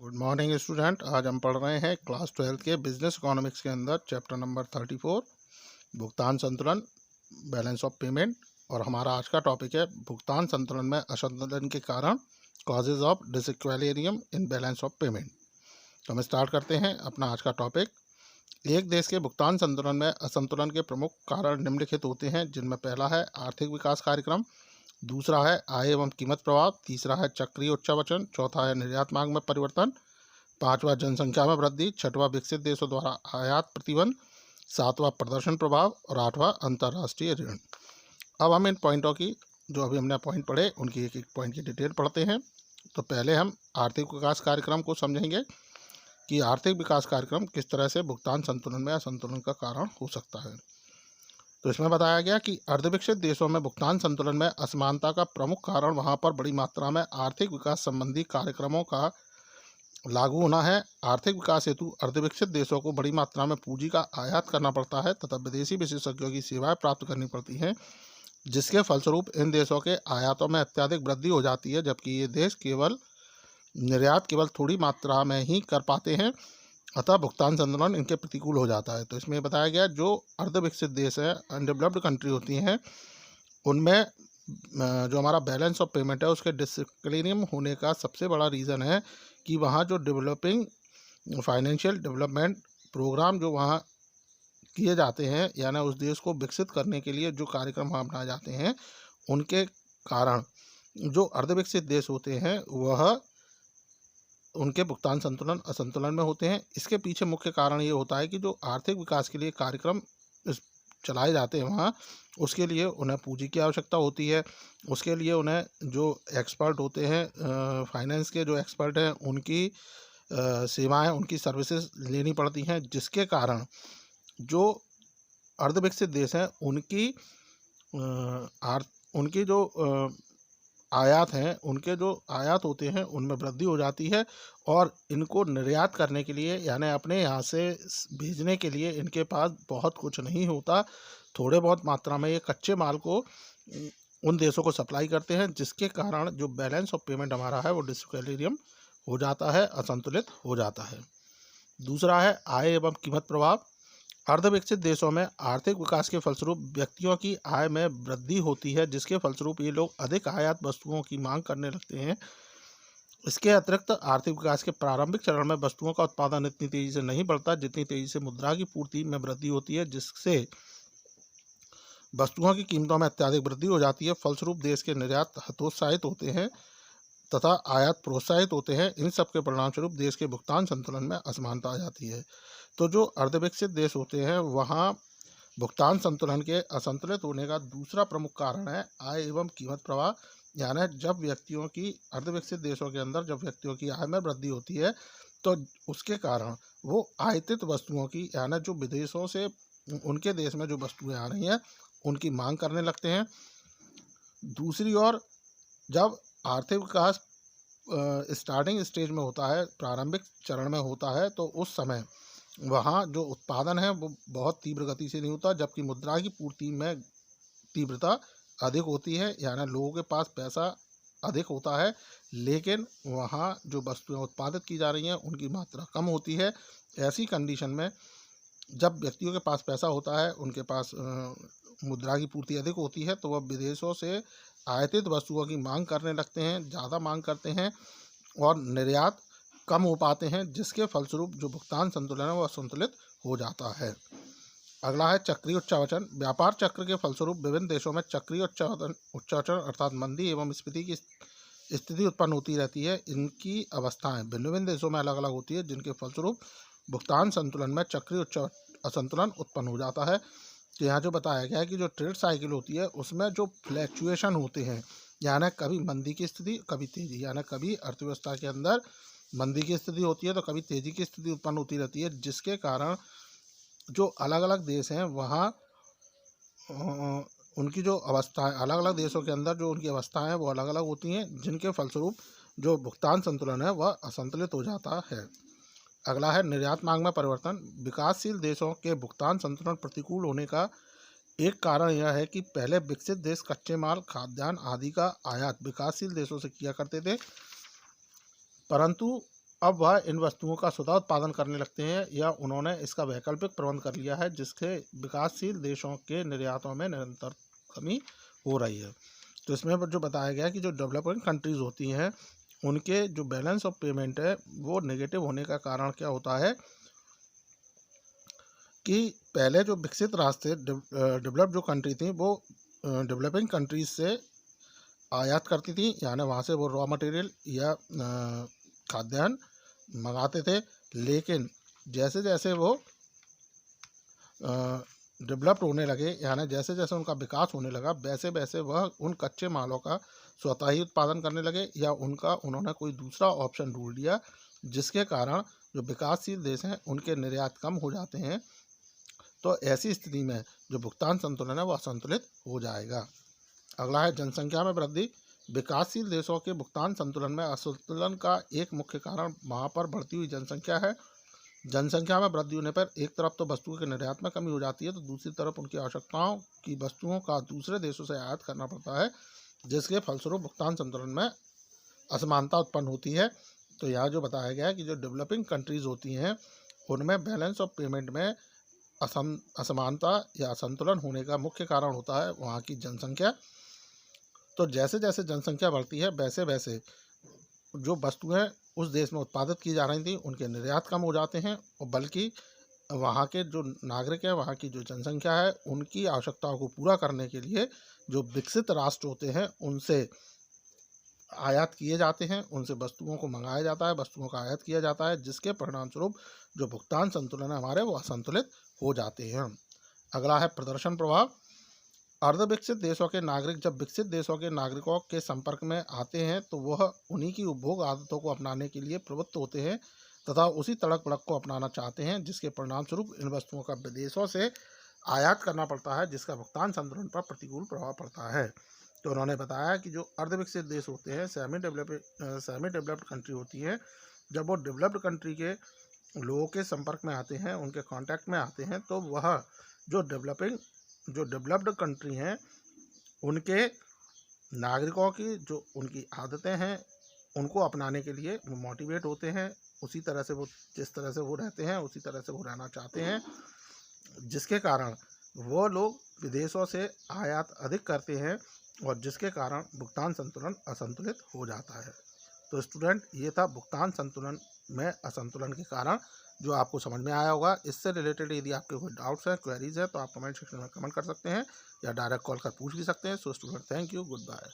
Good morning student. आज हम पढ़ रहे हैं क्लास 12 के बिजनेस इकोनॉमिक्स के अंदर चैप्टर नंबर 34 भुगतान संतुलन, बैलेंस ऑफ पेमेंट। और हमारा आज का टॉपिक है भुगतान संतुलन में असंतुलन के कारण, causes of disequilibrium in balance of payment. तो हम स्टार्ट करते हैं अपना आज का टॉपिक। एक देश के भुगतान संतुलन में असंतुलन के प्रमुख कारण निम्नलिखित होते हैं, जिनमें पहला है आर्थिक विकास कार्यक्रम, दूसरा है आय एवं कीमत प्रभाव, तीसरा है चक्रीय उच्चावचन, चौथा है निर्यात मांग में परिवर्तन, पांचवा जनसंख्या में वृद्धि, छठवां विकसित देशों द्वारा आयात प्रतिबंध, सातवां प्रदर्शन प्रभाव और आठवां अंतर्राष्ट्रीय ऋण। अब हम इन पॉइंटों की, जो अभी हमने पॉइंट पढ़े, उनकी एक एक पॉइंट की डिटेल पढ़ते हैं। तो पहले हम आर्थिक विकास कार्यक्रम को समझेंगे कि आर्थिक विकास कार्यक्रम किस तरह से भुगतान संतुलन में असंतुलन का कारण हो सकता है। तो इसमें बताया गया कि अर्धविकसित देशों में भुगतान संतुलन में असमानता का प्रमुख कारण वहां पर बड़ी मात्रा में आर्थिक विकास संबंधी कार्यक्रमों का लागू होना है। आर्थिक विकास हेतु अर्धविकसित देशों को बड़ी मात्रा में पूंजी का आयात करना पड़ता है तथा विदेशी विशेषज्ञों की सेवाएं प्राप्त करनी पड़ती हैं, जिसके फलस्वरूप इन देशों के आयातों में अत्यधिक वृद्धि हो जाती है, जबकि ये देश निर्यात केवल थोड़ी मात्रा में ही कर पाते हैं। अतः भुगतान संतुलन इनके प्रतिकूल हो जाता है। तो इसमें बताया गया जो अर्धविकसित देश हैं, अनडेवलप्ड कंट्री होती हैं, उनमें जो हमारा बैलेंस ऑफ पेमेंट है उसके डिसइक्विलिब्रियम होने का सबसे बड़ा रीज़न है कि वहाँ जो डेवलपिंग फाइनेंशियल डेवलपमेंट प्रोग्राम जो वहाँ किए जाते हैं, यानी उस देश को विकसित करने के लिए जो कार्यक्रम वहाँ अपनाए जाते हैं, उनके कारण जो अर्धविकसित देश होते हैं वह उनके भुगतान संतुलन असंतुलन में होते हैं। इसके पीछे मुख्य कारण ये होता है कि जो आर्थिक विकास के लिए कार्यक्रम चलाए जाते हैं वहाँ, उसके लिए उन्हें पूंजी की आवश्यकता होती है। उसके लिए उन्हें जो एक्सपर्ट होते हैं, फाइनेंस के जो एक्सपर्ट हैं, उनकी सेवाएं, उनकी सर्विसेज लेनी पड़ती हैं, जिसके कारण जो अर्धविकसित देश हैं उनकी जो आयात हैं, उनके जो आयात होते हैं उनमें वृद्धि हो जाती है और इनको निर्यात करने के लिए, यानी अपने यहाँ से भेजने के लिए इनके पास बहुत कुछ नहीं होता। थोड़े बहुत मात्रा में ये कच्चे माल को उन देशों को सप्लाई करते हैं, जिसके कारण जो बैलेंस ऑफ पेमेंट हमारा है वो डिसइक्विलिब्रियम हो जाता है, असंतुलित हो जाता है। दूसरा है आय एवं कीमत प्रभाव। अर्धविकसित देशों में आर्थिक विकास के फलस्वरूप व्यक्तियों की आय में वृद्धि होती है, जिसके फलस्वरूप ये लोग अधिक आयात वस्तुओं की मांग करने लगते हैं। इसके अतिरिक्त आर्थिक विकास के प्रारंभिक चरण में वस्तुओं का उत्पादन इतनी तेजी से नहीं बढ़ता जितनी तेजी से मुद्रा की पूर्ति में वृद्धि होती है, जिससे वस्तुओं की कीमतों में अत्यधिक वृद्धि हो जाती है। फलस्वरूप देश के निर्यात हतोत्साहित होते हैं तथा आयात प्रोत्साहित होते हैं। इन सब के परिणामस्वरूप देश के भुगतान संतुलन में असमानता आ जाती है। तो जो अर्धविकसित देश होते हैं वहाँ भुगतान संतुलन के असंतुलित होने का दूसरा प्रमुख कारण है आय एवं कीमत प्रवाह। यानी जब व्यक्तियों की, अर्धविकसित देशों के अंदर जब व्यक्तियों की आय में वृद्धि होती है तो उसके कारण वो आयातित वस्तुओं की, यानी जो विदेशों से उनके देश में जो वस्तुएं आ रही हैं उनकी मांग करने लगते हैं। दूसरी ओर जब आर्थिक विकास स्टार्टिंग स्टेज में होता है, प्रारंभिक चरण में होता है, तो उस समय वहाँ जो उत्पादन है वो बहुत तीव्र गति से नहीं होता, जबकि मुद्रा की पूर्ति में तीव्रता अधिक होती है, यानी लोगों के पास पैसा अधिक होता है, लेकिन वहाँ जो वस्तुएं उत्पादित की जा रही हैं उनकी मात्रा कम होती है। ऐसी कंडीशन में जब व्यक्तियों के पास पैसा होता है, उनके पास मुद्रा की पूर्ति अधिक होती है, तो वह विदेशों से आयातित वस्तुओं की मांग करने लगते हैं, ज़्यादा मांग करते हैं और निर्यात कम हो पाते हैं, जिसके फलस्वरूप जो भुगतान संतुलन है वह असंतुलित हो जाता है। अगला है चक्रीय उच्चावचन। व्यापार चक्र के फलस्वरूप विभिन्न देशों में चक्रीय उच्चावचन अर्थात मंदी एवं स्फीति की स्थिति उत्पन्न होती रहती है। इनकी अवस्थाएं भिन्न भिन्न देशों में अलग अलग होती है, जिनके फलस्वरूप भुगतान संतुलन में चक्रीय असंतुलन उत्पन्न हो जाता है। तो यहाँ जो बताया गया है कि जो ट्रेड साइकिल होती है उसमें जो फ्लैक्चुएशन होते हैं, यानी कभी मंदी की स्थिति, कभी तेजी, यानी कभी अर्थव्यवस्था के अंदर मंदी की स्थिति होती है तो कभी तेजी की स्थिति उत्पन्न होती रहती है, जिसके कारण जो अलग अलग देश हैं वहाँ उनकी जो अवस्थाएं, अलग अलग देशों के अंदर जो उनकी अवस्थाएं हैं वो अलग अलग होती हैं, जिनके फलस्वरूप जो भुगतान संतुलन है वह असंतुलित हो जाता है। अगला है निर्यात मांग में परिवर्तन। विकासशील देशों के भुगतान संतुलन प्रतिकूल होने का एक कारण यह है कि पहले विकसित देश कच्चे माल, खाद्यान्न आदि का आयात विकासशील देशों से किया करते थे, परंतु अब वह इन वस्तुओं का स्वतः उत्पादन करने लगते हैं या उन्होंने इसका वैकल्पिक प्रबंध कर लिया है, जिससे विकासशील देशों के निर्यातों में निरंतर कमी हो रही है। तो इसमें जो बताया गया कि जो डेवलपिंग कंट्रीज़ होती हैं उनके जो बैलेंस ऑफ पेमेंट है वो नेगेटिव होने का कारण क्या होता है कि पहले जो विकसित राष्ट्र डेवलप्ड जो कंट्री थी वो डेवलपिंग कंट्रीज से आयात करती थी, यानी वहाँ से वो रॉ मटेरियल या खाद्यान्न मंगाते थे। लेकिन जैसे जैसे वो डेवलप्ड होने लगे, यानी जैसे जैसे उनका विकास होने लगा, वैसे वैसे वह उन कच्चे मालों का स्वतः ही उत्पादन करने लगे या उन्होंने कोई दूसरा ऑप्शन ढूंढ लिया, जिसके कारण जो विकासशील देश हैं उनके निर्यात कम हो जाते हैं। तो ऐसी स्थिति में जो भुगतान संतुलन है वह असंतुलित हो जाएगा। अगला है जनसंख्या में वृद्धि। विकासशील देशों के भुगतान संतुलन में असंतुलन का एक मुख्य कारण वहाँ पर बढ़ती हुई जनसंख्या है। जनसंख्या में वृद्धि होने पर एक तरफ तो वस्तुओं के निर्यात में कमी हो जाती है, तो दूसरी तरफ उनकी आवश्यकताओं की वस्तुओं का दूसरे देशों से आयात करना पड़ता है, जिसके फलस्वरूप भुगतान संतुलन में असमानता उत्पन्न होती है। तो यहाँ जो बताया गया है कि जो डेवलपिंग कंट्रीज़ होती हैं उनमें बैलेंस ऑफ पेमेंट में असमानता या असंतुलन होने का मुख्य कारण होता है वहाँ की जनसंख्या। तो जैसे जैसे जनसंख्या बढ़ती है वैसे वैसे जो वस्तुएं उस देश में उत्पादित की जा रही थी उनके निर्यात कम हो जाते हैं, और बल्कि वहाँ के जो नागरिक हैं, वहाँ की जो जनसंख्या है, उनकी आवश्यकताओं को पूरा करने के लिए जो विकसित राष्ट्र होते हैं उनसे आयात किए जाते हैं, उनसे वस्तुओं को मंगाया जाता है, वस्तुओं का आयात किया जाता है, जिसके परिणामस्वरूप जो भुगतान संतुलन है हमारे वो असंतुलित हो जाते हैं। अगला है प्रदर्शन प्रभाव। अर्धविकसित देशों के नागरिक जब विकसित देशों के नागरिकों के संपर्क में आते हैं तो वह उन्हीं की उपभोग आदतों को अपनाने के लिए प्रवृत्त होते हैं तथा उसी तड़क भड़क को अपनाना चाहते हैं, जिसके परिणामस्वरूप इन वस्तुओं का विदेशों से आयात करना पड़ता है, जिसका भुगतान संतुलन पर प्रतिकूल प्रभाव पड़ता है। तो उन्होंने बताया कि जो अर्धविकसित देश होते हैं, सेमी डेवलप्ड कंट्री होती हैं, जब वो डेवलप्ड कंट्री के लोगों के संपर्क में आते हैं, उनके कांटेक्ट में आते हैं, तो वह जो डेवलप्ड कंट्री हैं उनके नागरिकों की जो उनकी आदतें हैं उनको अपनाने के लिए वो मोटिवेट होते हैं, उसी तरह से वो जिस तरह से वो रहते हैं उसी तरह से वो रहना चाहते हैं, जिसके कारण वो लोग विदेशों से आयात अधिक करते हैं और जिसके कारण भुगतान संतुलन असंतुलित हो जाता है। तो स्टूडेंट, ये था भुगतान संतुलन में असंतुलन के कारण, जो आपको समझ में आया होगा। इससे रिलेटेड यदि आपके कोई डाउट्स हैं, क्वेरीज है, तो आप कमेंट सेक्शन में कमेंट कर सकते हैं या डायरेक्ट कॉल कर पूछ भी सकते हैं। So student, thank you, good bye.